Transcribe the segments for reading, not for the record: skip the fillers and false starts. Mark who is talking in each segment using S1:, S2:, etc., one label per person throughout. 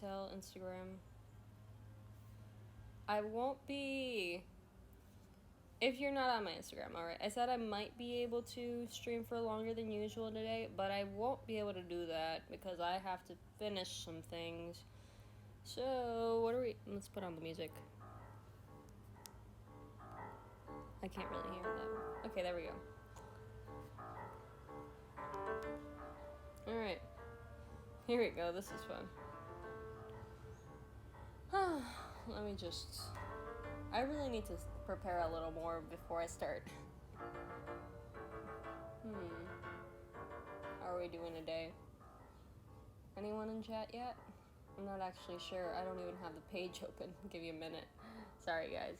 S1: detail Instagram. I won't be... If you're not on my Instagram, alright, I said I might be able to stream for longer than usual today, but I won't be able to do that because I have to finish some things. So, what are we... Let's put on the music. I can't really hear that. Okay, there we go. Alright. Here we go, this is fun. Let me just... I really need to prepare a little more before I start. How are we doing today? Anyone in chat yet? I'm not actually sure. I don't even have the page open. I'll give you a minute. Sorry, guys.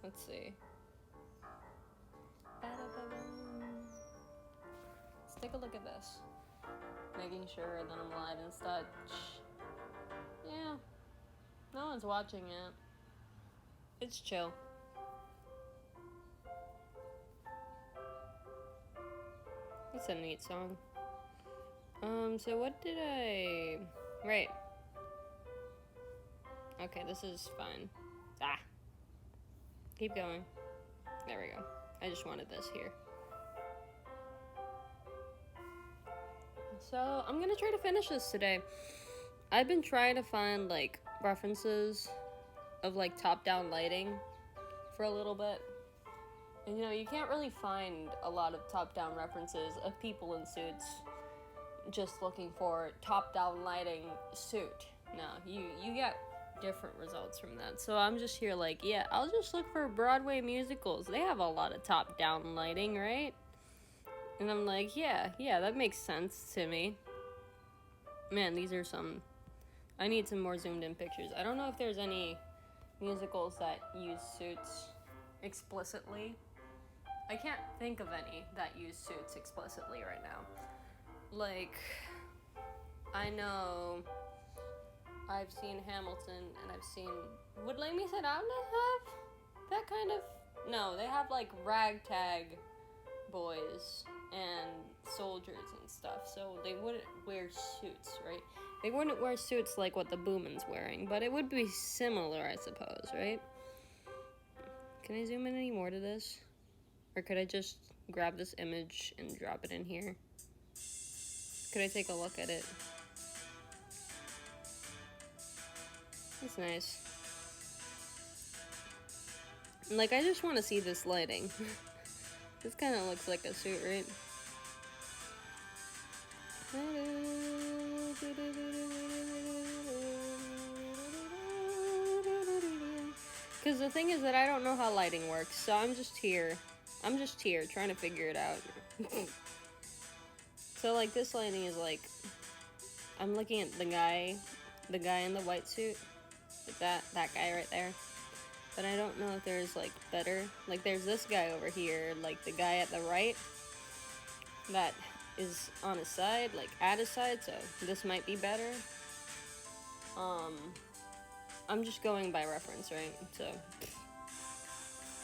S1: Let's see. Let's take a look at this. Making sure that I'm live and such. Yeah. No one's watching it. It's chill. It's a neat song. So what did I... Right. Okay, this is fine. Keep going. There we go. I just wanted this here. So, I'm gonna try to finish this today. I've been trying to find, like, references of, like, top-down lighting for a little bit. And, you know, you can't really find a lot of top-down references of people in suits just looking for top-down lighting suit. No, you get different results from that. So I'm just here like, yeah, I'll just look for Broadway musicals. They have a lot of top-down lighting, right? And I'm like, yeah, that makes sense to me. Man, these are some... I need some more zoomed in pictures. I don't know if there's any musicals that use suits explicitly. I can't think of any that use suits explicitly right now. Like, I know I've seen Hamilton and I've seen... Would Les Miserables have that kind of... No, they have like ragtag boys and soldiers and stuff, so they wouldn't wear suits, right? They wouldn't wear suits like what the Booman's wearing, but it would be similar, I suppose, right? Can I zoom in any more to this? Or could I just grab this image and drop it in here? Could I take a look at it? That's nice. And, like, I just want to see this lighting. This kind of looks like a suit, right? Because the thing is that I don't know how lighting works, so I'm just here trying to figure it out. So, like, this lighting is like, I'm looking at the guy in the white suit, like that guy right there. But I don't know if there's, like, better. Like, there's this guy over here, like, the guy at the right, that is on his side, like, at his side, so this might be better. I'm just going by reference, right? So,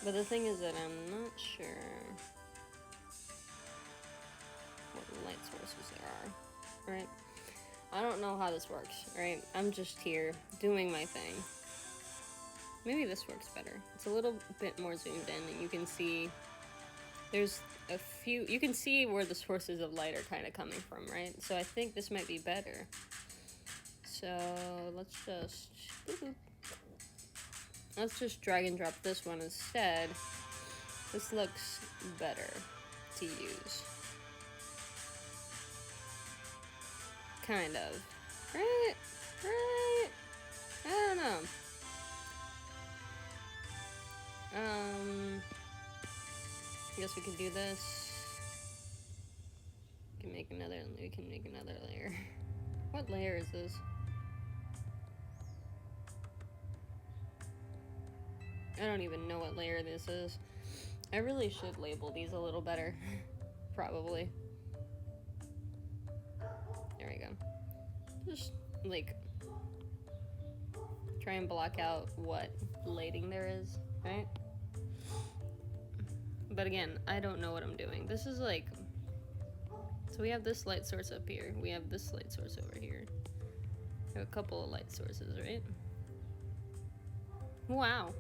S1: but the thing is that I'm not sure what light sources there are, right? I don't know how this works, right? I'm just here doing my thing. Maybe this works better. It's a little bit more zoomed in, and you can see there's a few... You can see where the sources of light are kind of coming from, right? So I think this might be better. So let's just drag and drop this one instead. This looks better to use. Kind of. Right? I don't know. I guess we can do this. We can make another layer. What layer is this? I don't even know what layer this is. I really should label these a little better. Probably. There we go. Just, like, try and block out what lighting there is, right? But again, I don't know what I'm doing. This is like So we have this light source up here. We have this light source over here. We have a couple of light sources, right? Wow.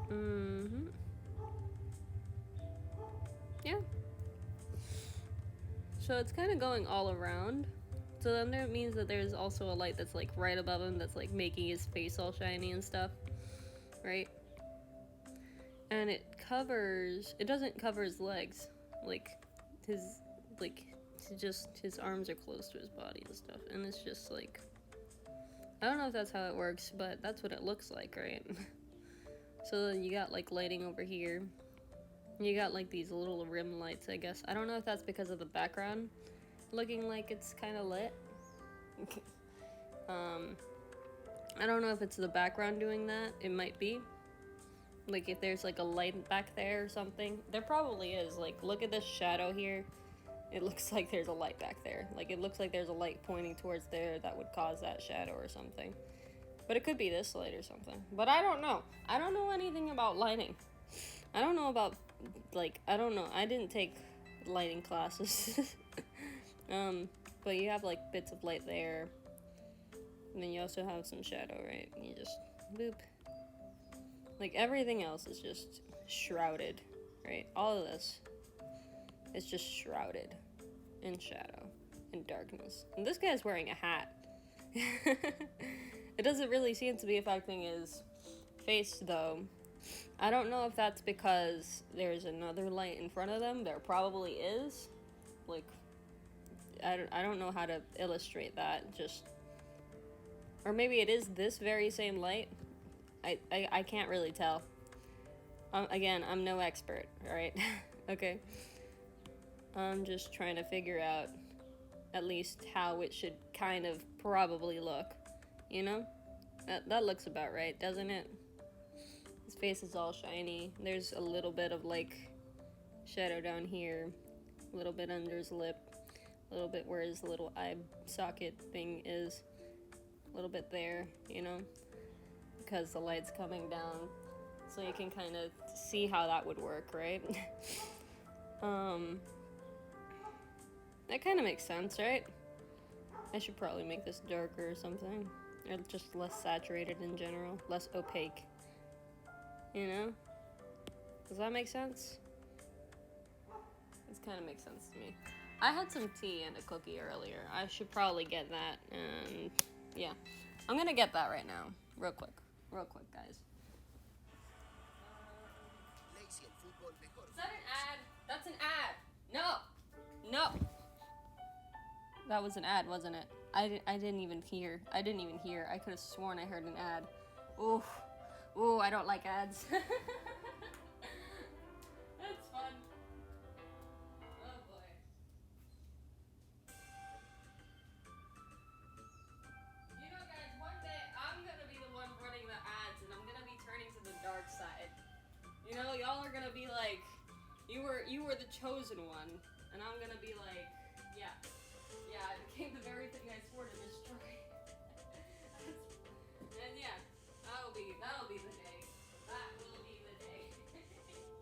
S1: Mm-hmm. Yeah. So it's kind of going all around. So then that means that there's also a light that's like right above him that's like making his face all shiny and stuff, right? And it doesn't cover his legs, like his arms are close to his body and stuff, and it's just like, I don't know if that's how it works, but that's what it looks like, right? So then you got like lighting over here. You got like these little rim lights, I guess. I don't know if that's because of the background looking like it's kind of lit. I don't know if it's the background doing that. It might be. Like if there's like a light back there or something. There probably is. Like look at this shadow here. It looks like there's a light back there. Like it looks like there's a light pointing towards there that would cause that shadow or something. But it could be this light or something. But I don't know. I don't know anything about lighting. I don't know about, like, I don't know. I didn't take lighting classes. But you have like bits of light there. And then you also have some shadow, right? And you just boop. Like everything else is just shrouded, right? All of this is just shrouded in shadow and darkness. And this guy's wearing a hat. It doesn't really seem to be affecting his face though. I don't know if that's because there's another light in front of them. There probably is. Like, I don't know how to illustrate that. Just, or maybe it is this very same light. I can't really tell. Again, I'm no expert, alright? Okay. I'm just trying to figure out at least how it should kind of probably look. You know? That looks about right, doesn't it? His face is all shiny. There's a little bit of like shadow down here, a little bit under his lip, a little bit where his little eye socket thing is, a little bit there, you know, because the light's coming down, so you can kind of see how that would work, right? That kind of makes sense, right? I should probably make this darker or something, or just less saturated in general, less opaque. You know? Does that make sense? This kind of makes sense to me. I had some tea and a cookie earlier. I should probably get that, and yeah. I'm gonna get that right now. Real quick, guys. Is that an ad? That's an ad! No! That was an ad, wasn't it? I didn't even hear. I could have sworn I heard an ad. Oof. Ooh, I don't like ads. That's fun. Oh boy. You know guys, one day I'm gonna be the one running the ads and I'm gonna be turning to the dark side. You know, y'all are gonna be like, you were the chosen one. And I'm gonna be like, yeah, I became the very thing I swore to destroy. And yeah. That'll be the day. That will be the day. I'm gonna play the...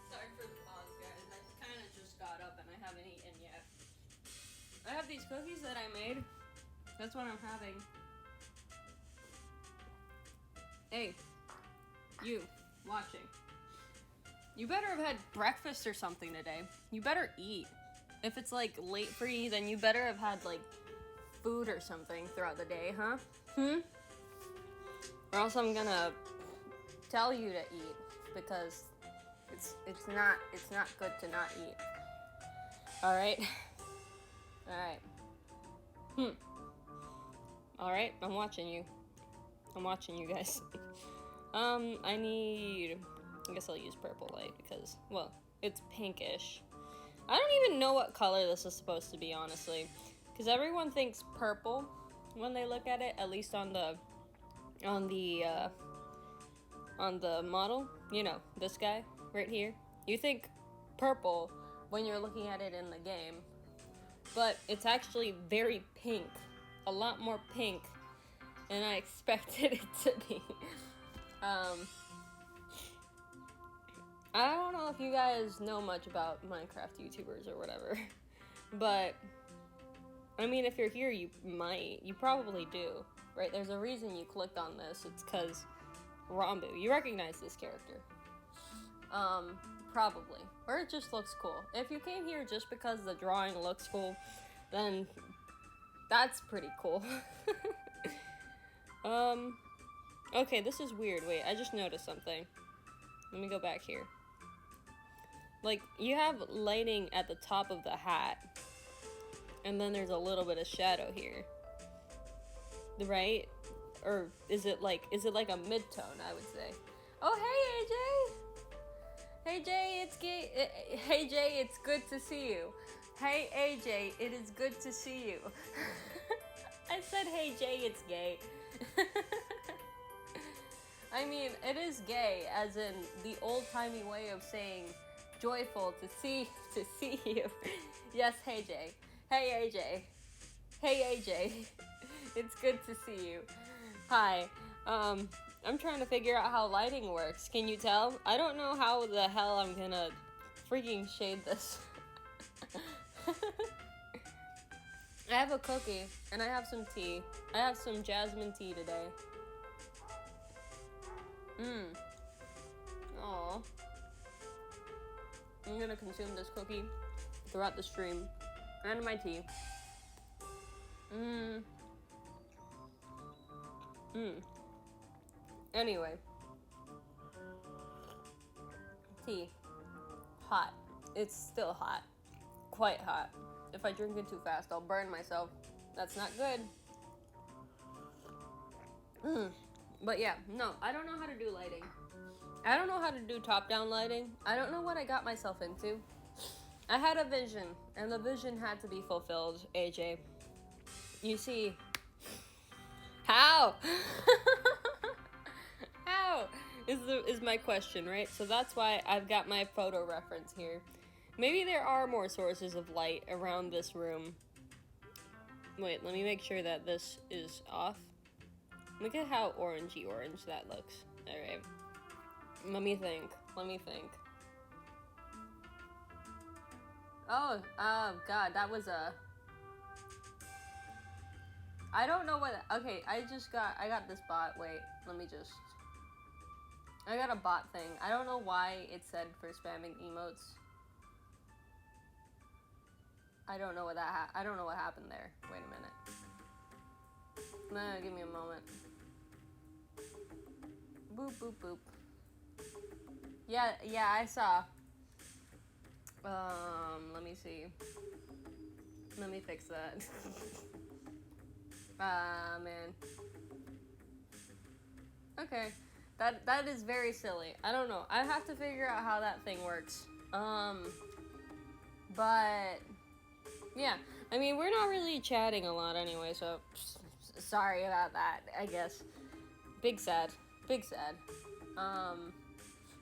S1: Sorry for the pause, guys. I kind of just got up and I haven't eaten yet. I have these cookies that I made. That's what I'm having. Hey, you, watching. You better have had breakfast or something today. You better eat. If it's like late for you, then you better have had like food or something throughout the day, huh? Or else I'm gonna tell you to eat because it's not good to not eat. All right. Alright, I'm watching you. Guys. I guess I'll use purple light because, well, it's pinkish. I don't even know what color this is supposed to be, honestly. Because everyone thinks purple when they look at it, at least on the model. You know, this guy right here. You think purple when you're looking at it in the game, but it's actually very pink. A lot more pink than I expected it to be. I don't know if you guys know much about Minecraft YouTubers or whatever, but I mean, if you're here, you probably do, right? There's a reason you clicked on this. It's because Rambu, you recognize this character. Probably. Or it just looks cool. If you came here just because the drawing looks cool, then that's pretty cool. Okay, this is weird. Wait, I just noticed something. Let me go back here. Like, you have lighting at the top of the hat, and then there's a little bit of shadow here. Right? Or is it like a mid-tone, I would say. Oh, hey, AJ! Hey, Jay, it's gay. Hey, Jay, it's good to see you. Hey, AJ, it is good to see you. I said, hey, Jay, it's gay. I mean, it is gay, as in the old-timey way of saying joyful to see you. Yes, hey, Jay. Hey, AJ. Hey, AJ. It's good to see you. Hi. I'm trying to figure out how lighting works. Can you tell? I don't know how the hell I'm gonna freaking shade this. I have a cookie, and I have some tea. I have some jasmine tea today. Aww. I'm gonna consume this cookie throughout the stream. And my tea. Anyway. Tea. Hot. It's still hot. Quite hot. If I drink it too fast, I'll burn myself. That's not good. But yeah, no, I don't know how to do lighting. I don't know how to do top-down lighting. I don't know what I got myself into. I had a vision, and the vision had to be fulfilled, AJ. You see, how? How is my question, right? So that's why I've got my photo reference here. Maybe there are more sources of light around this room. Wait, let me make sure that this is off. Look at how orangey orange that looks. Alright. Let me think. Oh, God, that was a... I don't know what... Okay, I got this bot. Wait, let me just... I got a bot thing. I don't know why it said for spamming emotes. I don't know what happened there. Wait a minute. Give me a moment. Boop, boop, boop. Yeah, I saw. Let me see. Let me fix that. Man. Okay. That is very silly. I don't know. I have to figure out how that thing works. But yeah. I mean, we're not really chatting a lot anyway, so sorry about that, I guess. Big sad.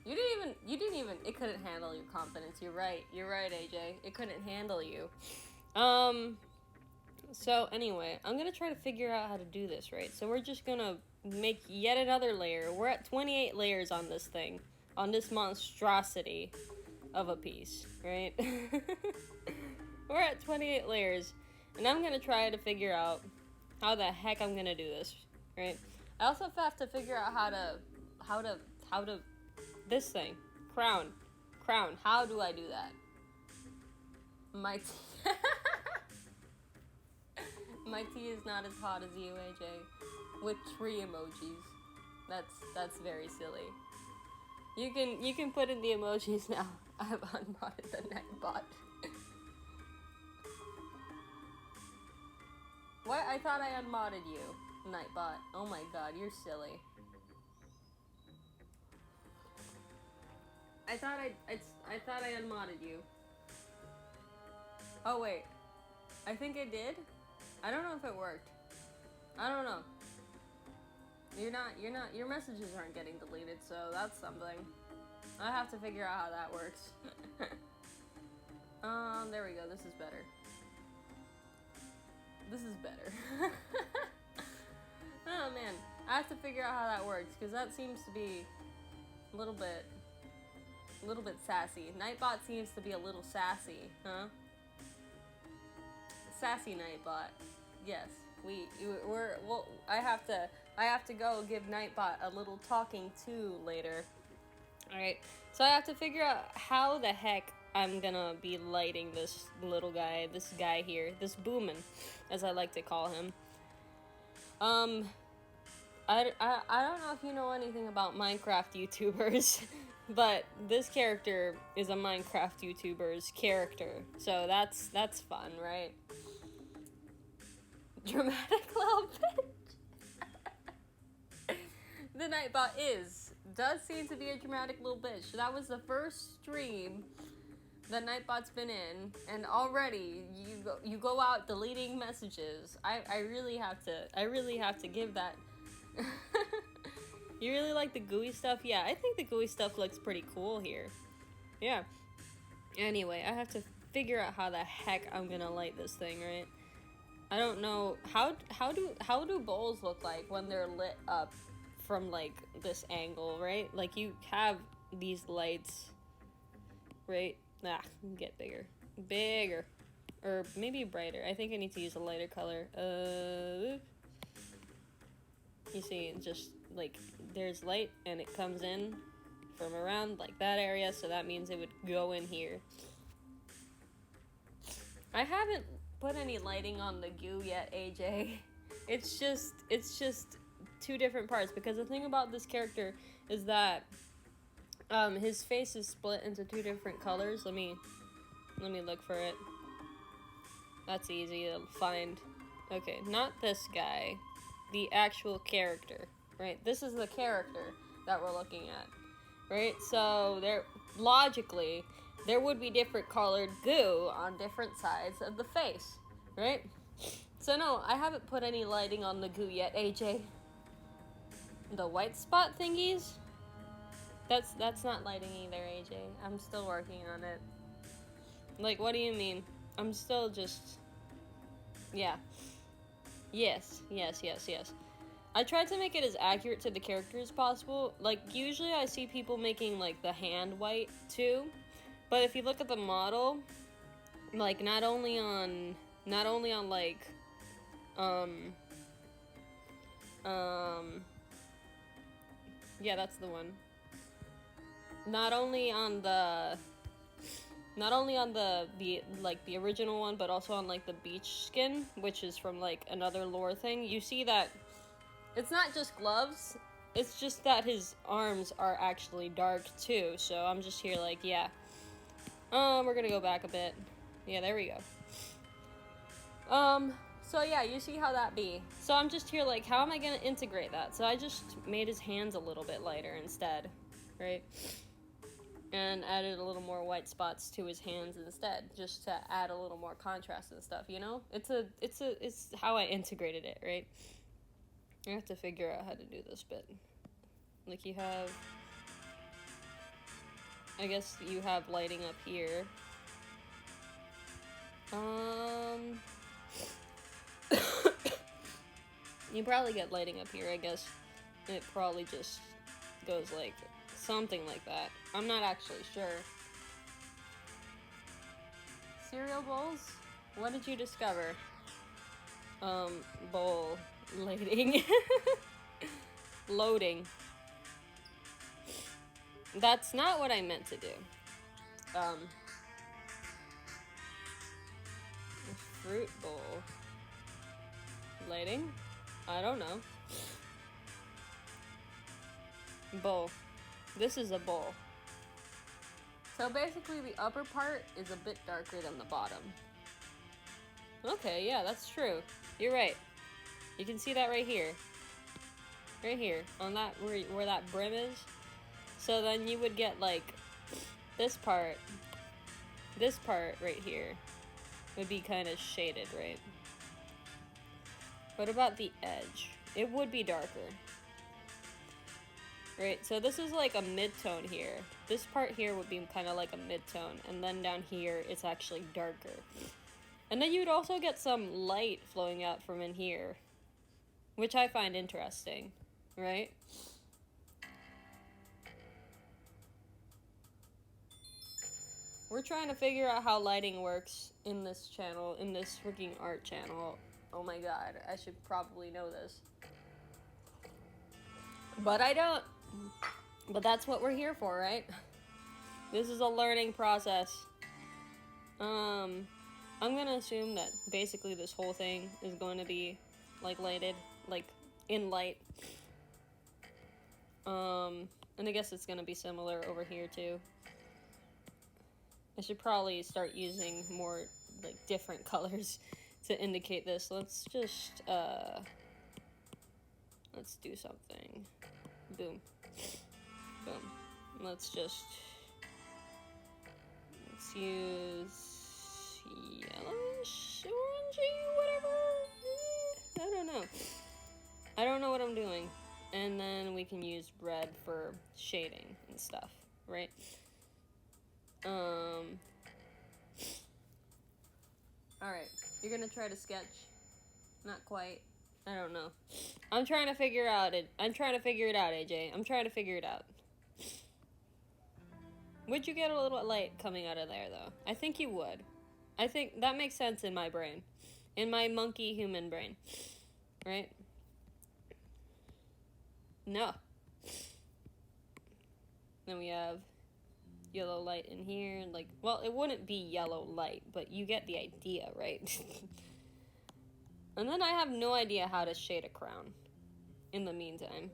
S1: You didn't even, it couldn't handle your confidence. You're right, AJ. It couldn't handle you. So anyway, I'm gonna try to figure out how to do this, right? So we're just gonna make yet another layer. We're at 28 layers on this thing, on this monstrosity of a piece, right? We're at 28 layers, and I'm gonna try to figure out how the heck I'm gonna do this, right? I also have to figure out how to, this thing, crown, how do I do that? My tea is not as hot as you, AJ, with tree emojis. That's very silly. You can put in the emojis now. I've unmodded the Nightbot. What? I thought I unmodded you, Nightbot. Oh my god, you're silly. I thought I unmodded you. Oh wait, I think it did. I don't know if it worked. I don't know. Your messages aren't getting deleted, so that's something. I have to figure out how that works. There we go. This is better. This is better. Oh man, I have to figure out how that works because that seems to be a little bit sassy. Nightbot seems to be a little sassy, huh? Sassy Nightbot. Yes, I have to go give Nightbot a little talking to later. All right, so I have to figure out how the heck I'm gonna be lighting this little guy, this guy here, this Booman, as I like to call him. I don't know if you know anything about Minecraft YouTubers, but this character is a Minecraft YouTuber's character, so that's fun, right? Dramatic little bitch. The Nightbot does seem to be a dramatic little bitch. That was the first stream that Nightbot's been in, and already you go out deleting messages. I really have to give that. You really like the gooey stuff? Yeah, I think the gooey stuff looks pretty cool here. Yeah. Anyway, I have to figure out how the heck I'm gonna light this thing, right? I don't know how do bowls look like when they're lit up from like this angle, right? Like you have these lights, right? Get bigger, or maybe brighter. I think I need to use a lighter color. You see, just like there's light and it comes in from around like that area, so that means it would go in here. I haven't put any lighting on the goo yet, AJ. It's just two different parts, because the thing about this character is that his face is split into two different colors. Let me look for it. That's easy to find. Okay, not this guy. The actual character, right? This is the character that we're looking at, right? So logically, there would be different colored goo on different sides of the face, right? So no, I haven't put any lighting on the goo yet, AJ. The white spot thingies? That's not lighting either, AJ. I'm still working on it. Like, what do you mean? I'm still just... Yeah. Yes. I tried to make it as accurate to the character as possible. Like, usually I see people making, like, the hand white, too. But if you look at the model, like, not only on, like, yeah, that's the one. Not only on the like the original one, but also on like the beach skin, which is from like another lore thing. You see that it's not just gloves, it's just that his arms are actually dark too. So I'm just here like, yeah. We're gonna go back a bit. Yeah, there we go. So yeah, you see how that be. So I'm just here like, how am I gonna integrate that? So I just made his hands a little bit lighter instead, right? And added a little more white spots to his hands instead, just to add a little more contrast and stuff, you know? It's how I integrated it, right? I have to figure out how to do this bit. Like you have, I guess you have lighting up here. You probably get lighting up here, I guess. It probably just goes like something like that. I'm not actually sure. Cereal bowls? What did you discover? Bowl lighting. Loading. That's not what I meant to do. Fruit bowl. Lighting? I don't know. Bowl. This is a bowl. So basically the upper part is a bit darker than the bottom. Okay, yeah, that's true. You're right. You can see that right here. Right here. On that, where that brim is. So then you would get like this part right here would be kind of shaded, right? What about the edge? It would be darker. Right, so this is like a mid-tone here. This part here would be kind of like a mid-tone, and then down here it's actually darker. And then you'd also get some light flowing out from in here, which I find interesting, right? We're trying to figure out how lighting works in this channel, in this freaking art channel. Oh my god, I should probably know this. But I don't. But that's what we're here for, right? This is a learning process. I'm gonna assume that basically this whole thing is going to be like lighted, like in light. And I guess it's gonna be similar over here too. I should probably start using more like different colors to indicate this. Let's just let's do something. Boom. Boom. Let's use yellowish, orangey, whatever. I don't know. I don't know what I'm doing. And then we can use red for shading and stuff, right? Alright. You're gonna try to sketch. Not quite. I don't know. I'm trying to figure it out, AJ. I'm trying to figure it out. Would you get a little light coming out of there, though? I think you would. I think that makes sense in my brain. In my monkey human brain. Right? No. Then we have yellow light in here. Like, well, it wouldn't be yellow light, but you get the idea, right? And then I have no idea how to shade a crown in the meantime.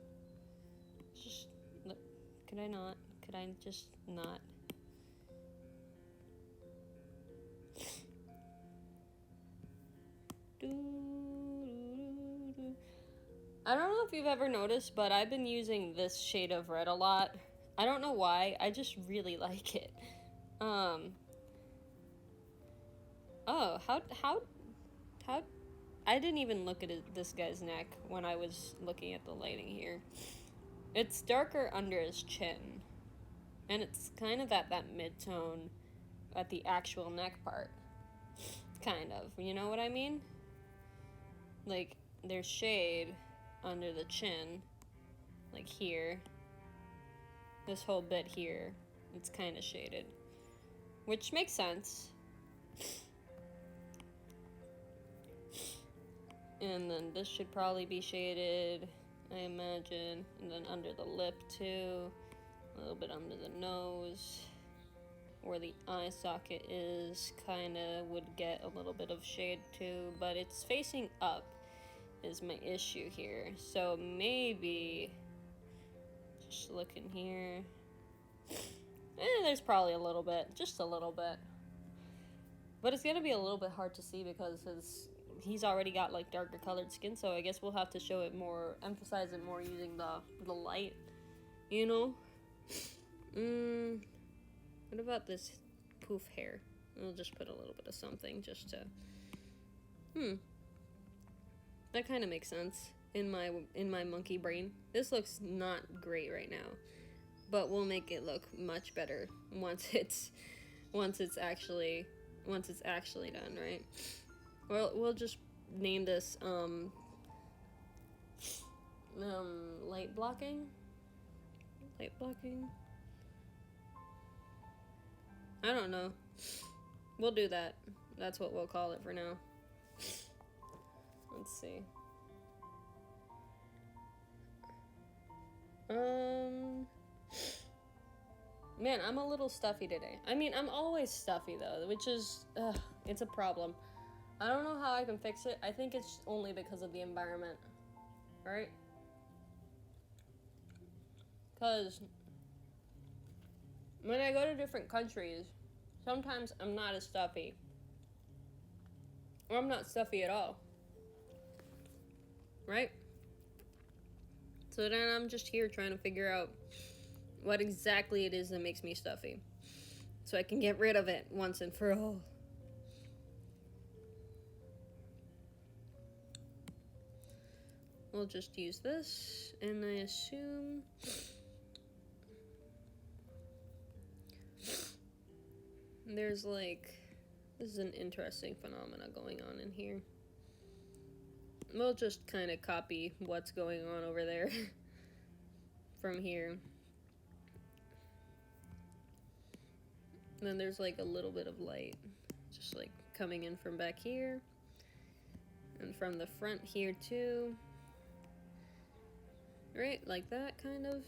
S1: Just, could I not? Could I just not? I don't know if you've ever noticed, but I've been using this shade of red a lot. I don't know why, I just really like it. Oh, how I didn't even look at this guy's neck when I was looking at the lighting here. It's darker under his chin. And it's kind of at that mid-tone at the actual neck part. Kind of. You know what I mean? Like, there's shade under the chin. Like here. This whole bit here. It's kind of shaded. Which makes sense. And then this should probably be shaded, I imagine. And then under the lip too. A little bit under the nose. Where the eye socket is, kinda would get a little bit of shade too. But it's facing up is my issue here. So maybe just look in here. There's probably a little bit. Just a little bit. But it's gonna be a little bit hard to see because he's already got like darker colored skin, so I guess we'll have to show it more, emphasize it more using the light, you know? What about this poof hair? I'll just put a little bit of something just to, that kind of makes sense in my monkey brain. This looks not great right now, but we'll make it look much better once it's actually done, right? We'll just name this light blocking. I don't know. We'll do that. That's what we'll call it for now. Let's see. Man, I'm a little stuffy today. I mean, I'm always stuffy though, which is, it's a problem. I don't know how I can fix it. I think it's only because of the environment, right? Because when I go to different countries, sometimes I'm not as stuffy. Or I'm not stuffy at all. Right? So then I'm just here trying to figure out what exactly it is that makes me stuffy. So I can get rid of it once and for all. We'll just use this, and I assume There's like, this is an interesting phenomena going on in here. We'll just kind of copy what's going on over there from here. And then there's like a little bit of light just like coming in from back here and from the front here too, right, like that kind of.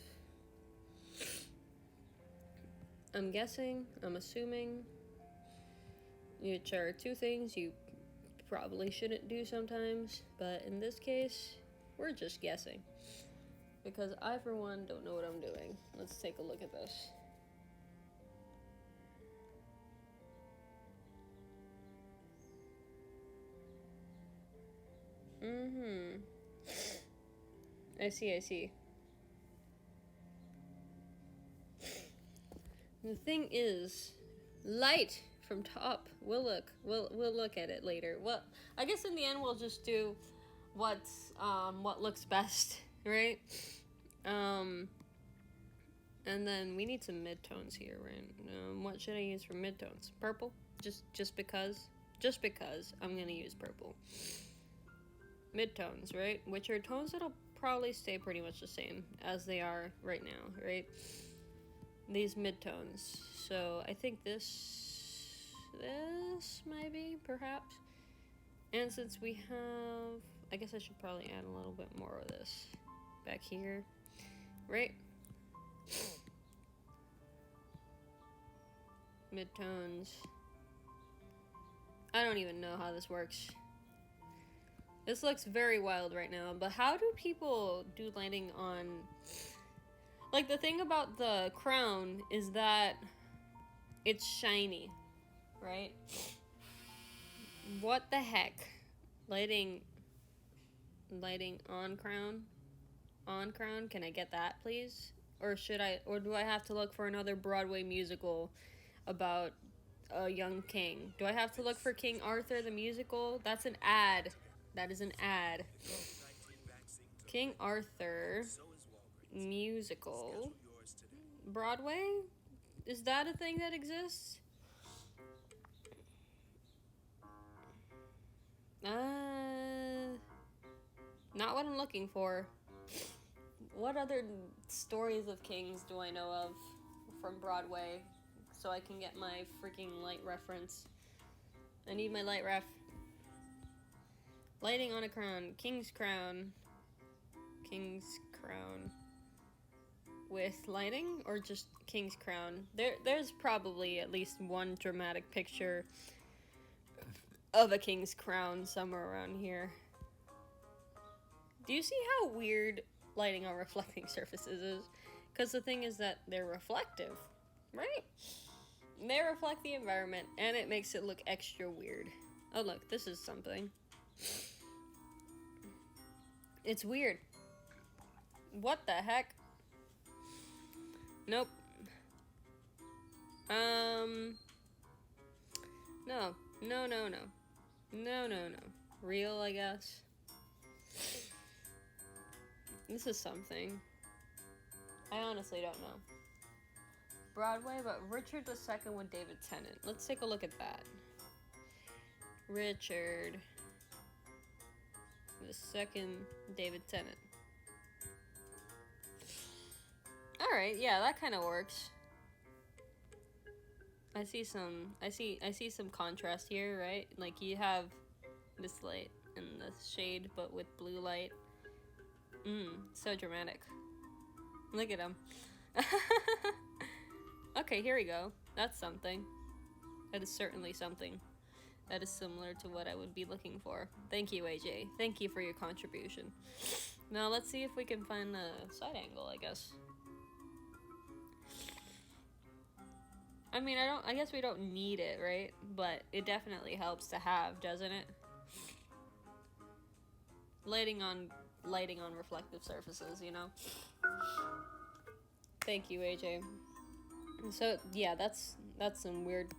S1: I'm guessing, I'm assuming, which are two things you probably shouldn't do sometimes, but in this case we're just guessing because I for one don't know what I'm doing. Let's take a look at this. I see. The thing is, light from top. We'll look at it later. Well, I guess in the end we'll just do what looks best, right? And then we need some midtones here, right? What should I use for midtones? Purple? Just because I'm gonna use purple. Midtones, right? Which are tones that'll probably stay pretty much the same as they are right now, right? These midtones. So I think this maybe, perhaps. And since we have, I guess I should probably add a little bit more of this back here, right? Midtones. I don't even know how this works. This looks very wild right now, but how do people do lighting on... Like, the thing about the crown is that it's shiny, right? What the heck? Lighting on crown? On crown? Can I get that, please? Or do I have to look for another Broadway musical about a young king? Do I have to look for King Arthur the musical? That's an ad. That is an ad. King Arthur musical. Broadway? Is that a thing that exists? Not what I'm looking for. What other stories of kings do I know of from Broadway so I can get my freaking light reference? I need my light ref. Lighting on a crown. King's crown. King's crown. With lighting or just King's crown? There's probably at least one dramatic picture of a king's crown somewhere around here. Do you see how weird lighting on reflecting surfaces is? Because the thing is that they're reflective, right? They reflect the environment and it makes it look extra weird. Oh look, this is something. It's weird. What the heck? Nope. No. Real, I guess. This is something. I honestly don't know. Broadway, but Richard II with David Tennant. Let's take a look at that. Richard II, David Tennant. Alright, yeah, that kind of works. I see some contrast here, right? Like you have this light and this shade, but with blue light. So dramatic. Look at him. Okay, here we go. That's something. That is certainly something. That is similar to what I would be looking for. Thank you, AJ. Thank you for your contribution. Now let's see if we can find a side angle, I guess. I mean, I guess we don't need it, right? But it definitely helps to have, doesn't it? Lighting on reflective surfaces, you know? Thank you, AJ. So, yeah, that's some weird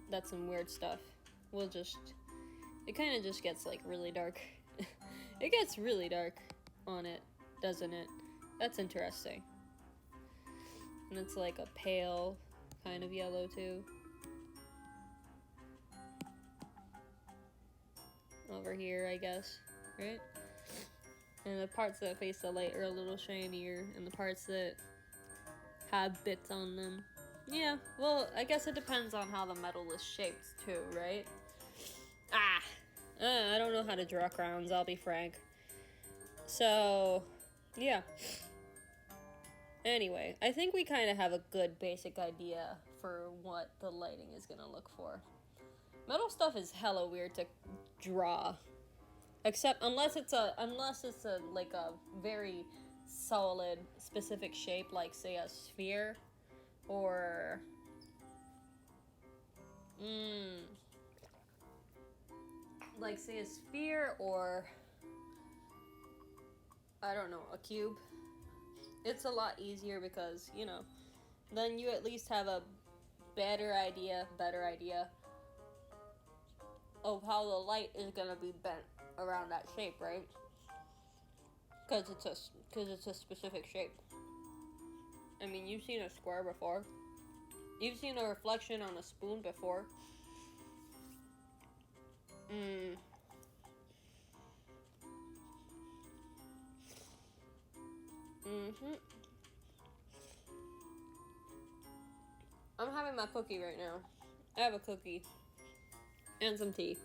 S1: stuff. It kind of just gets, like, really dark. It gets really dark on it, doesn't it? That's interesting. And it's like a pale kind of yellow, too. over here, I guess, right? And the parts that face the light are a little shinier, and the parts that have bits on them. Yeah, well, I guess it depends on how the metal is shaped too, right? I don't know how to draw crowns, I'll be frank. So, yeah. Anyway, I think we kind of have a good basic idea for what the lighting is gonna look for. Metal stuff is hella weird to draw. Except unless it's a like a very solid specific shape, like say a sphere or like say a sphere or I don't know, a cube. It's a lot easier because, you know, then you at least have a better idea of how the light is gonna be bent around that shape, right? Because it's a specific shape. I mean, you've seen a square before. You've seen a reflection on a spoon before. I'm having my cookie right now. I have a cookie. And some tea.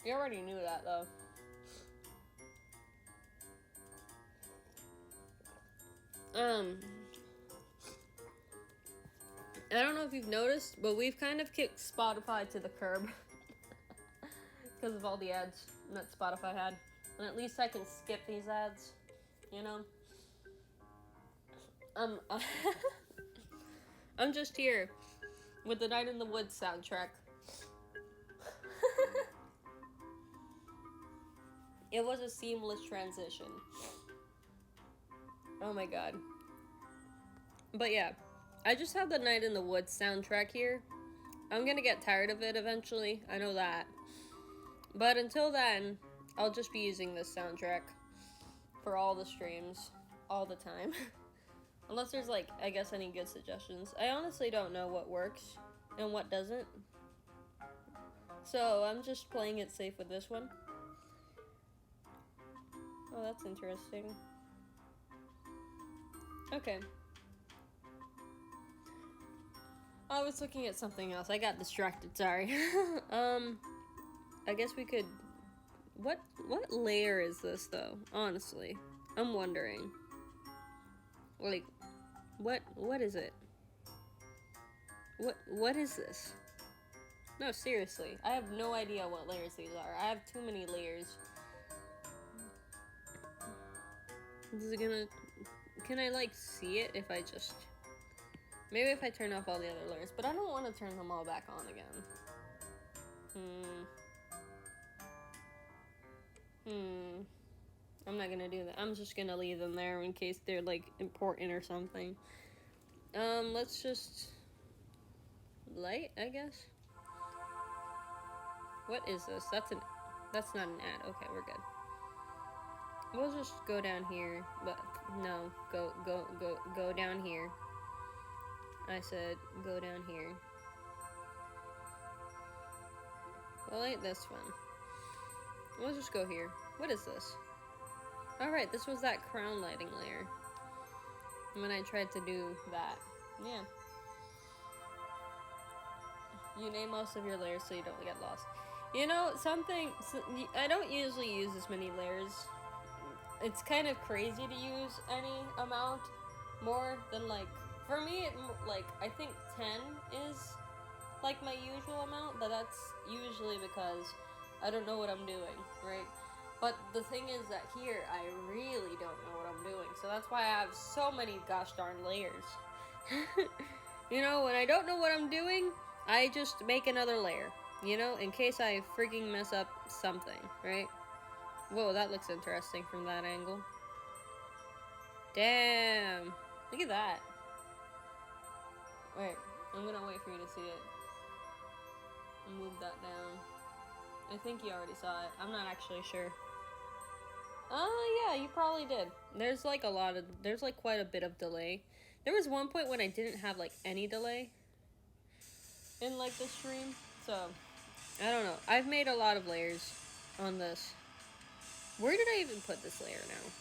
S1: You already knew that, though. I don't know if you've noticed, but we've kind of kicked Spotify to the curb. Because of all the ads that Spotify had. And at least I can skip these ads, you know? I'm just here with the Night in the Woods soundtrack. It was a seamless transition. Oh my god. But yeah, I just have the Night in the Woods soundtrack here. I'm gonna get tired of it eventually, I know that. But until then, I'll just be using this soundtrack for all the streams, all the time. Unless there's, like, I guess any good suggestions. I honestly don't know what works and what doesn't. So, I'm just playing it safe with this one. Oh, that's interesting. Okay. I was looking at something else. I got distracted, sorry. I guess we could... What layer is this, though? Honestly. I'm wondering. Like, what is it? What is this? No, seriously. I have no idea what layers these are. I have too many layers. Is it gonna... Can I, like, see it if I just... Maybe if I turn off all the other layers. But I don't want to turn them all back on again. I'm not gonna do that. I'm just gonna leave them there in case they're, like, important or something. Let's just... Light, I guess? What is this? That's not an ad. Okay, we're good. We'll just go down here. But, no. Go down here. I said, go down here. We'll light this one. We'll just go here. What is this? Alright, this was that crown lighting layer. When I tried to do that. Yeah. You name most of your layers so you don't get lost. You know, I don't usually use this many layers. It's kind of crazy to use any amount more than, like, for me, like, I think 10 is, like, my usual amount, but that's usually because I don't know what I'm doing, right? But the thing is that here, I really don't know what I'm doing, so that's why I have so many gosh darn layers. You know, when I don't know what I'm doing, I just make another layer, you know, in case I freaking mess up something, right? Whoa, that looks interesting from that angle. Damn, look at that. Wait, I'm gonna wait for you to see it. Move that down. I think you already saw it. I'm not actually sure. Yeah, you probably did. There's like quite a bit of delay. There was one point when I didn't have like any delay in like the stream, so I don't know. I've made a lot of layers on this. Where did I even put this layer now?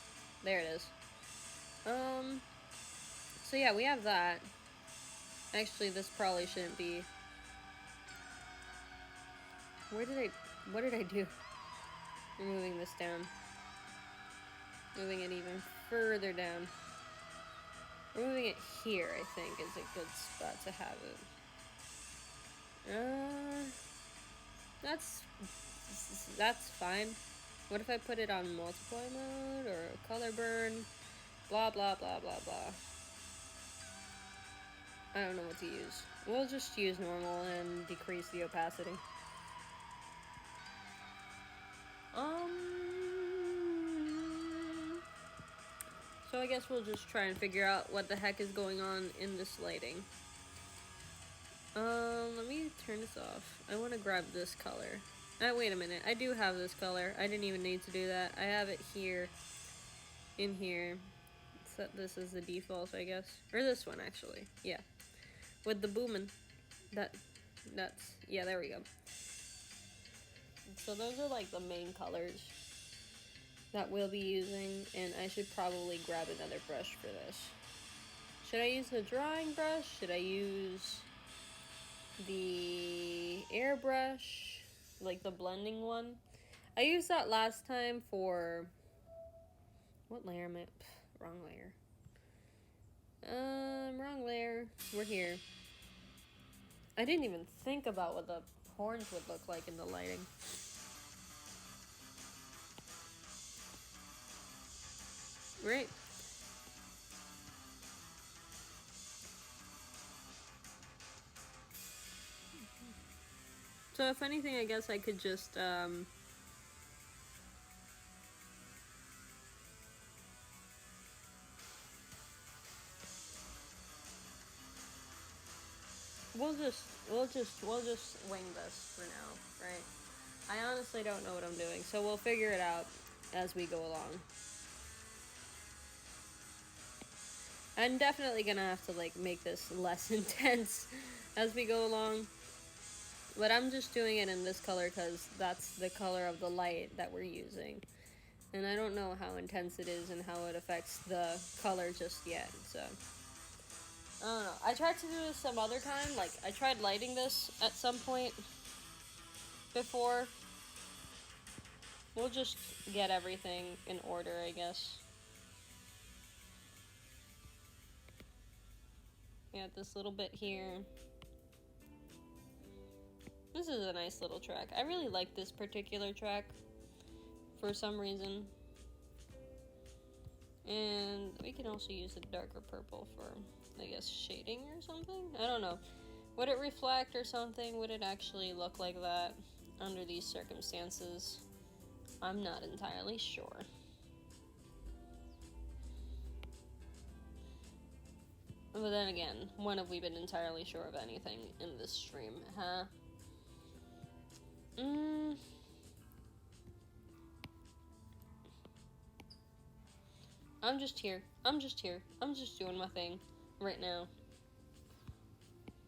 S1: There it is. So yeah, we have that. Actually, this probably shouldn't be. What did I do? Moving this down. Moving it even further down. We're moving it here, I think, is a good spot to have it. That's fine. What if I put it on multiply mode or color burn? Blah, blah, blah, blah, blah. I don't know what to use. We'll just use normal and decrease the opacity. So I guess we'll just try and figure out what the heck is going on in this lighting. Let me turn this off. I want to grab this color. Wait a minute. I do have this color. I didn't even need to do that. I have it here. In here. Set this as the default, I guess. Or this one, actually. Yeah. With the Booman. Yeah, there we go. So those are like the main colors that we'll be using, and I should probably grab another brush for this. Should I use the drawing brush? Should I use the airbrush, like the blending one? I used that last time for, what layer am I? Wrong layer. Wrong layer. We're here. I didn't even think about what the horns would look like in the lighting. Right. So if anything, I guess I could just, we'll just wing this for now, right? I honestly don't know what I'm doing, so we'll figure it out as we go along. I'm definitely gonna have to like make this less intense as we go along. But I'm just doing it in this color because that's the color of the light that we're using. And I don't know how intense it is and how it affects the color just yet, so. I don't know. I tried to do this some other time. Like, I tried lighting this at some point before. We'll just get everything in order, I guess. We got this little bit here. This is a nice little track. I really like this particular track for some reason. And we can also use a darker purple for, I guess, shading or something? I don't know. Would it reflect or something? Would it actually look like that under these circumstances? I'm not entirely sure. But then again, when have we been entirely sure of anything in this stream, huh? I'm just here. I'm just doing my thing right now.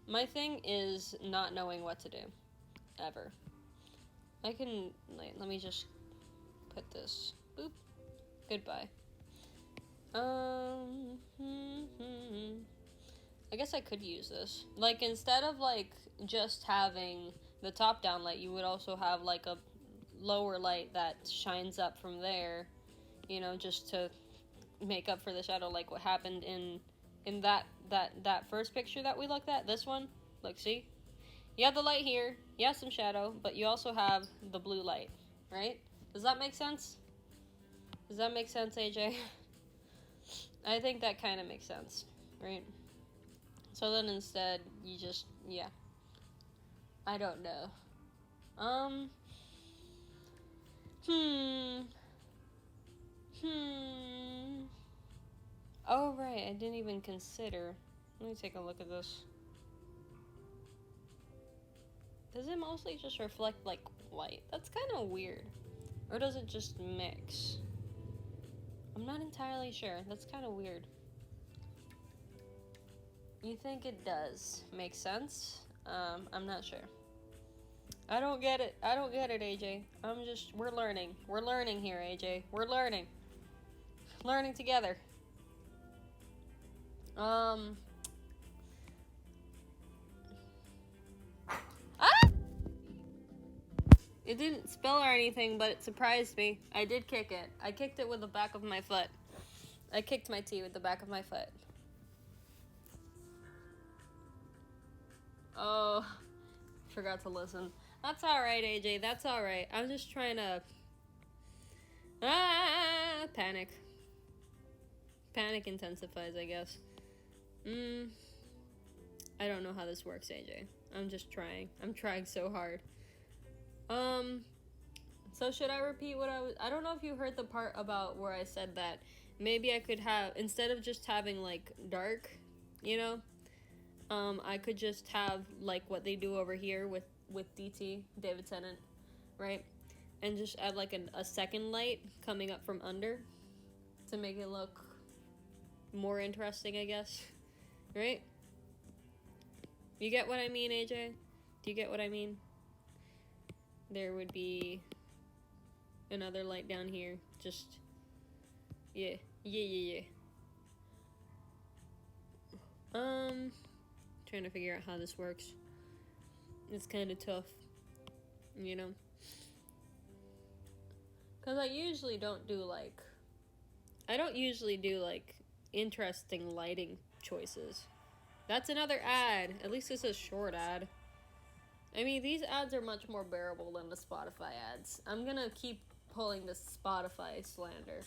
S1: My thing is not knowing what to do. Ever. I can, let me just put this. Boop. Goodbye. I guess I could use this. Like, instead of, like, just having the top-down light, you would also have, like, a lower light that shines up from there, you know, just to make up for the shadow, like what happened in that first picture that we looked at. This one, look, see? You have the light here, you have some shadow, but you also have the blue light, right? Does that make sense? Does that make sense, AJ? I think that kind of makes sense, right? So then instead, you just, yeah. I don't know. Oh, right, I didn't even consider. Let me take a look at this. Does it mostly just reflect, like, light? That's kind of weird. Or does it just mix? I'm not entirely sure. That's kind of weird. You think it does make sense? I'm not sure. I don't get it. I don't get it, AJ. We're learning. We're learning here, AJ. We're learning. Learning together. Ah! It didn't spill or anything, but it surprised me. I did kick it. I kicked it with the back of my foot. I kicked my tea with the back of my foot. Oh, forgot to listen. That's alright, AJ. That's alright. I'm just trying to... panic. Panic intensifies, I guess. I don't know how this works, AJ. I'm just trying. I'm trying so hard. So should I repeat what I don't know if you heard the part about where I said that maybe I could have, instead of just having, like, dark, you know, I could just have, like, what they do over here with DT, David Tennant, right? And just add, like, a second light coming up from under to make it look more interesting, I guess, right? You get what I mean, AJ? Do you get what I mean? There would be another light down here. Just, yeah. Trying to figure out how this works. It's kind of tough, you know? Because I usually don't do, like, interesting lighting choices. That's another ad. At least it's a short ad. I mean, these ads are much more bearable than the Spotify ads. I'm gonna keep pulling this Spotify slander.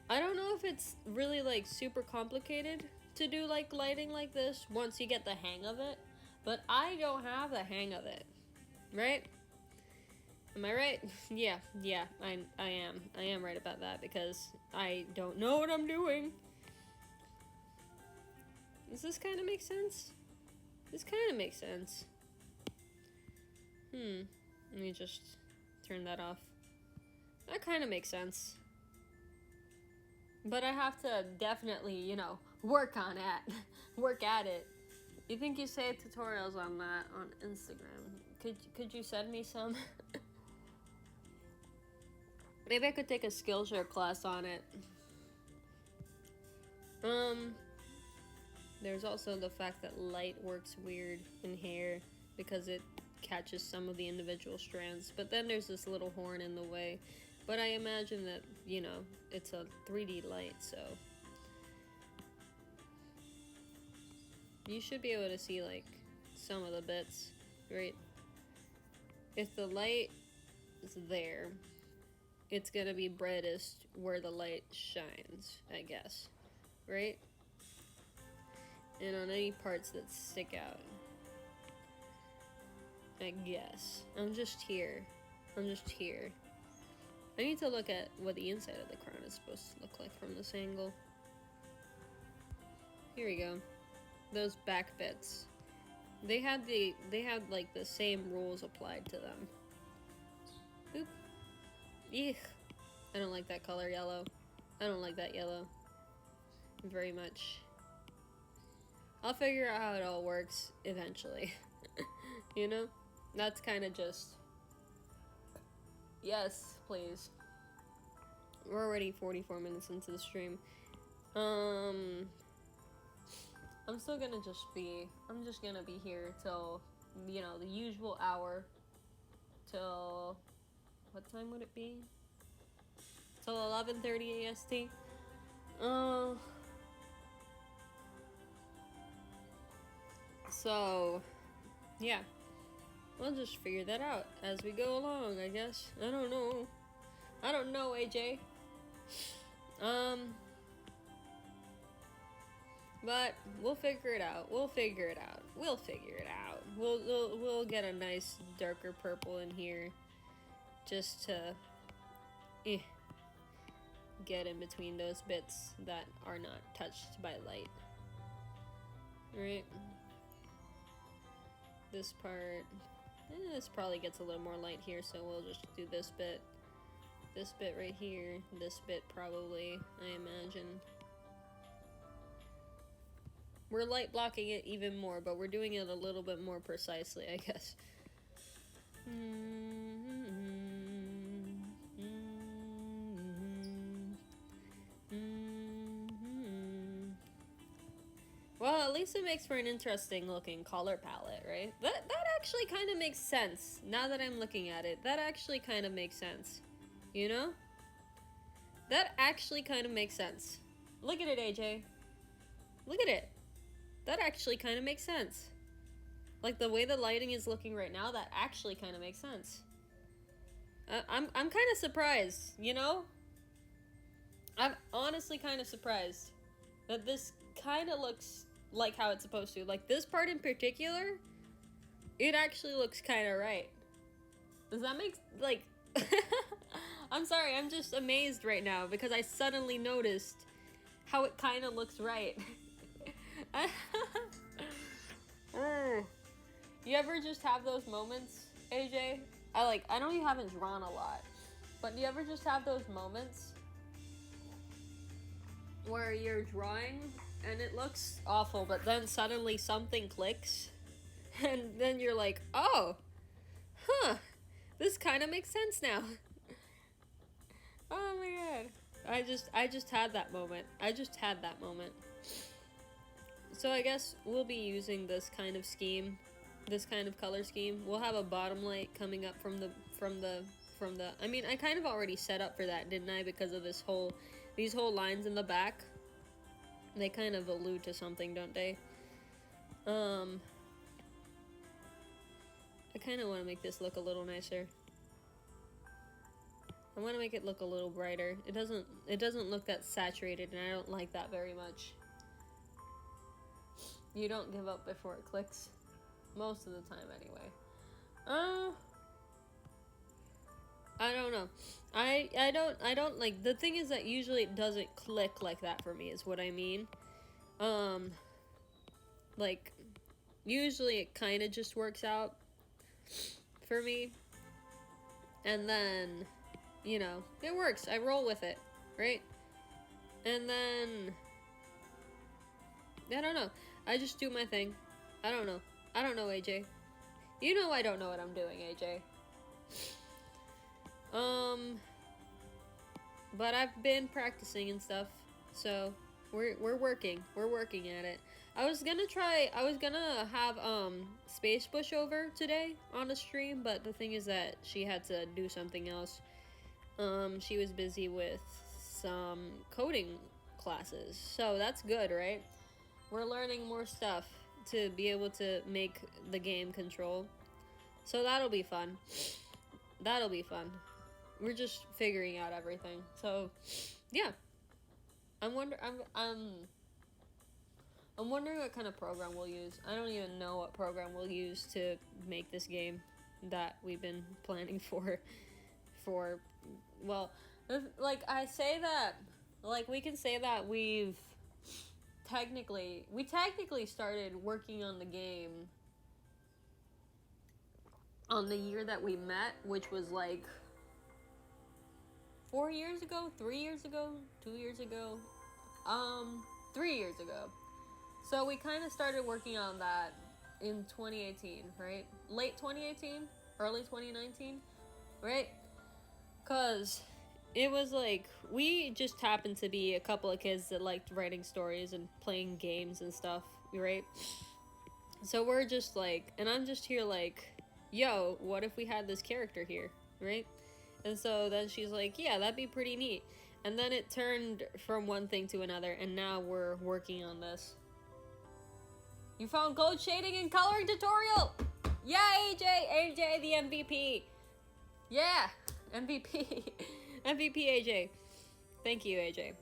S1: I don't know if it's really, like, super complicated to do, like, lighting like this once you get the hang of it. But I don't have the hang of it. Right? Am I right? Yeah, I am. I am right about that because I don't know what I'm doing. Does this kind of make sense? This kind of makes sense. Let me just turn that off. That kind of makes sense. But I have to definitely, you know, work on it. Work at it. You think you save tutorials on that on Instagram? Could you send me some? Maybe I could take a Skillshare class on it. There's also the fact that light works weird in hair because it catches some of the individual strands. But then there's this little horn in the way. But I imagine that, you know, it's a 3D light, so you should be able to see, like, some of the bits, right? If the light is there, it's gonna be brightest where the light shines, I guess, right? And on any parts that stick out, I guess. I'm just here. I need to look at what the inside of the crown is supposed to look like from this angle. Here we go. Those back bits. They had like the same rules applied to them. Oop. Eek. I don't like that color yellow. I don't like that yellow very much. I'll figure out how it all works eventually. You know? That's kind of just... Yes, please. We're already 44 minutes into the stream. I'm just gonna be here till, you know, the usual hour. Till... What time would it be? Till 11:30 AST. So, yeah. We'll just figure that out as we go along, I guess. I don't know, AJ. But we'll figure it out. We'll get a nice darker purple in here just to get in between those bits that are not touched by light. Right? This part, this probably gets a little more light here, so we'll just do this bit right here, this bit probably, I imagine. We're light blocking it even more, but we're doing it a little bit more precisely, I guess. Well, at least it makes for an interesting looking color palette, right? That actually kind of makes sense. Now that I'm looking at it, that actually kind of makes sense. You know? That actually kind of makes sense. Look at it, AJ. Look at it. That actually kind of makes sense. Like, the way the lighting is looking right now, that actually kind of makes sense. I'm kind of surprised, you know? I'm honestly kind of surprised that this kind of looks like how it's supposed to. Like, this part in particular, it actually looks kind of right. Does that make, like... I'm sorry, I'm just amazed right now because I suddenly noticed how it kind of looks right. You ever just have those moments, AJ? I know you haven't drawn a lot, but do you ever just have those moments where you're drawing and it looks awful, but then suddenly something clicks, and then you're like, oh, huh, this kind of makes sense now. Oh my god. I just had that moment. So I guess we'll be using this kind of scheme, this kind of color scheme. We'll have a bottom light coming up from the I mean, I kind of already set up for that, didn't I? Because of these whole lines in the back. They kind of allude to something, don't they? I kind of want to make this look a little nicer. I want to make it look a little brighter. It doesn't look that saturated, and I don't like that very much. You don't give up before it clicks. Most of the time, anyway. I don't know. I don't like, the thing is that usually it doesn't click like that for me, is what I mean. Like, usually it kind of just works out for me. And then, you know, it works. I roll with it, right? And then, I don't know. I just do my thing. I don't know, AJ. You know I don't know what I'm doing, AJ. But I've been practicing and stuff, so we're working at it. I was gonna have Space Bush over today on the stream, but the thing is that she had to do something else. She was busy with some coding classes, so that's good, right? We're learning more stuff to be able to make the game control, so that'll be fun. We're just figuring out everything. So, yeah. I'm wondering what kind of program we'll use. I don't even know what program we'll use to make this game that we've been planning for, well, like, I say that, like, we can say that we technically started working on the game on the year that we met, which was like 4 years ago, 3 years ago, 2 years ago, 3 years ago. So we kind of started working on that in 2018, right? Late 2018, early 2019, right? Cause it was like, we just happened to be a couple of kids that liked writing stories and playing games and stuff, right? So we're just like, and I'm just here like, yo, what if we had this character here, right? And so then she's like, yeah, that'd be pretty neat. And then it turned from one thing to another, and now we're working on this. You found gold shading and coloring tutorial! Yeah, AJ, the MVP. Yeah, MVP. MVP AJ. Thank you, AJ.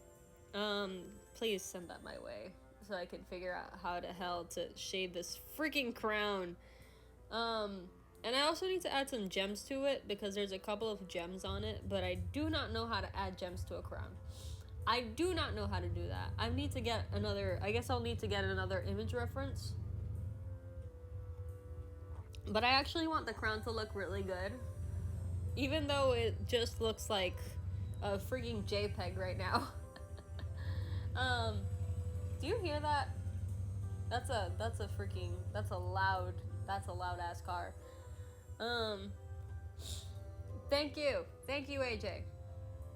S1: Please send that my way so I can figure out how the hell to shade this freaking crown. And I also need to add some gems to it because there's a couple of gems on it, but I do not know how to add gems to a crown. I do not know how to do that. I need to get I guess I'll need to get another image reference. But I actually want the crown to look really good. Even though it just looks like a freaking JPEG right now. Do you hear that? That's a freaking, that's a loud ass car. Thank you, AJ.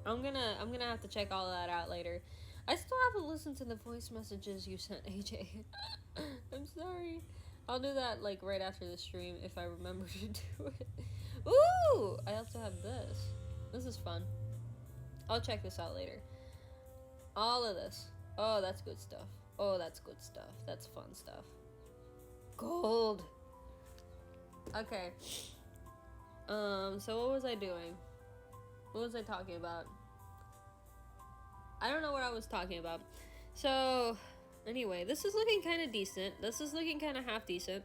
S1: I'm gonna have to check all that out later. I still haven't listened to the voice messages you sent, AJ. I'm sorry. I'll do that like right after the stream if I remember to do it. Ooh! I also have this. This is fun. I'll check this out later. All of this. Oh, that's good stuff. Oh, that's good stuff. That's fun stuff. Gold. Okay. So what was I doing? What was I talking about? I don't know what I was talking about. So, anyway, this is looking kind of decent. This is looking kind of half decent.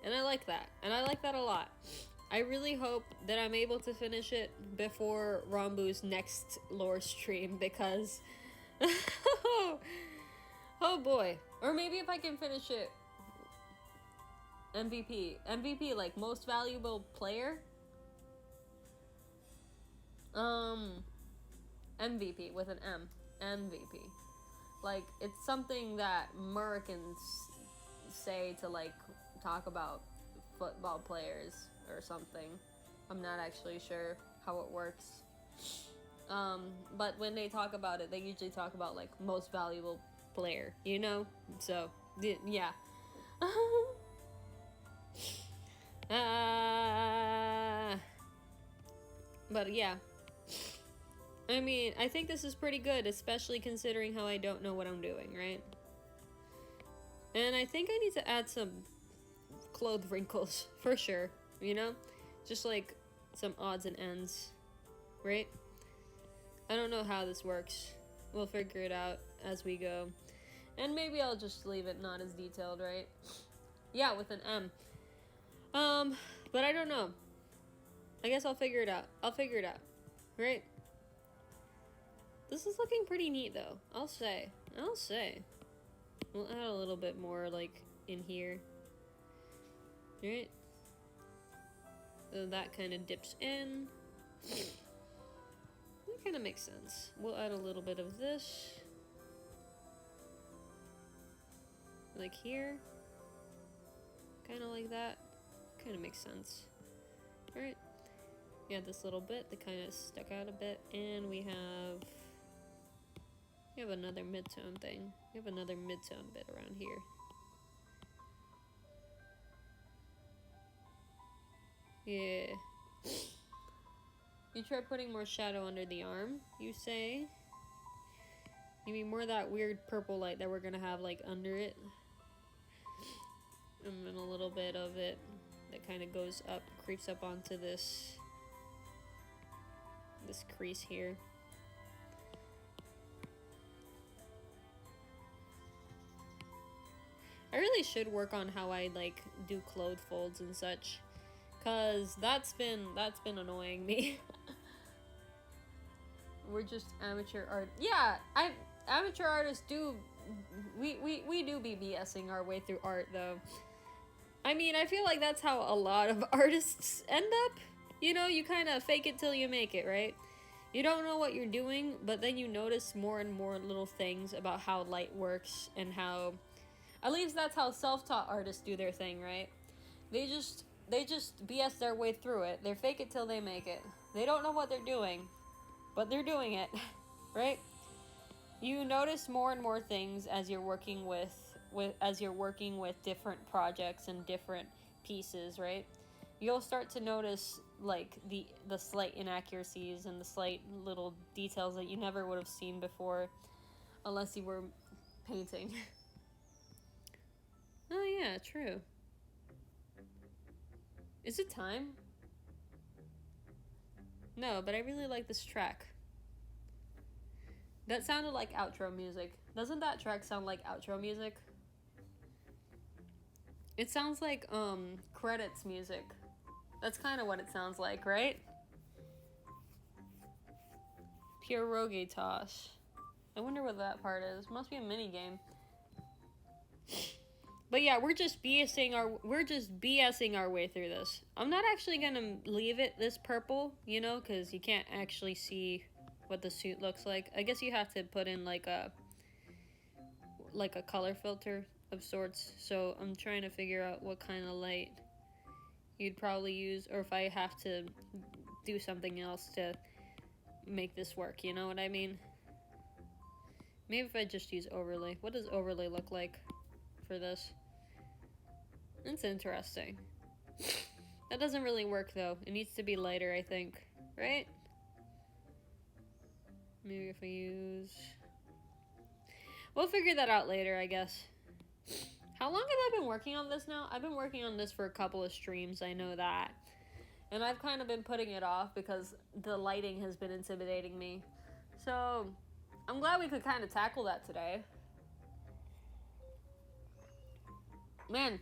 S1: And I like that. And I like that a lot. I really hope that I'm able to finish it before Rambu's next lore stream because... oh boy. Or maybe if I can finish it... MVP, like most valuable player? MVP with an M. MVP. Like, it's something that Americans say to, like, talk about football players or something. I'm not actually sure how it works. But when they talk about it, they usually talk about, like, most valuable player, you know? So, yeah. But yeah. I mean, I think this is pretty good, especially considering how I don't know what I'm doing, right? And I think I need to add some clothes wrinkles, for sure, you know? Just like some odds and ends, right? I don't know how this works. We'll figure it out as we go. And maybe I'll just leave it not as detailed, right? Yeah, with an M. But I don't know. I guess I'll figure it out. Right? This is looking pretty neat, though. I'll say. We'll add a little bit more, like, in here. Right? So that kind of dips in. That kind of makes sense. We'll add a little bit of this. Like here. Kind of like that. Kind of makes sense. Alright. We have this little bit that kind of stuck out a bit. And we have another mid-tone thing. We have another mid-tone bit around here. Yeah. You try putting more shadow under the arm, you say? You mean more of that weird purple light that we're gonna have, like, under it? And then a little bit of it that kind of goes up, creeps up onto this crease here. I really should work on how I, like, do clothes folds and such, cause that's been annoying me. We're just amateur art. Yeah, amateur artists do. We do be BSing our way through art, though. I mean, I feel like that's how a lot of artists end up. You know, you kind of fake it till you make it, right? You don't know what you're doing, but then you notice more and more little things about how light works and how. At least that's how self-taught artists do their thing, right? They just BS their way through it. They fake it till they make it. They don't know what they're doing, but they're doing it, right? You notice more and more things as you're working with different projects and different pieces, right? You'll start to notice like the slight inaccuracies and the slight little details that you never would have seen before unless you were painting. Oh yeah, true. Is it time? No, but I really like this track. That sounded like outro music. Doesn't that track sound like outro music? It sounds like credits music. That's kind of what it sounds like, right? Pierogi toss. I wonder what that part is. Must be a mini game. But yeah, we're just BSing our way through this. I'm not actually gonna leave it this purple, you know, because you can't actually see what the suit looks like. I guess you have to put in like a color filter of sorts. So I'm trying to figure out what kind of light you'd probably use, or if I have to do something else to make this work, you know what I mean? Maybe if I just use overlay. What does overlay look like for this? It's interesting. That doesn't really work though. It needs to be lighter, I think. Right? Maybe if I use... We'll figure that out later, I guess. How long have I been working on this now? I've been working on this for a couple of streams, I know that. And I've kind of been putting it off because the lighting has been intimidating me. So, I'm glad we could kind of tackle that today. Man,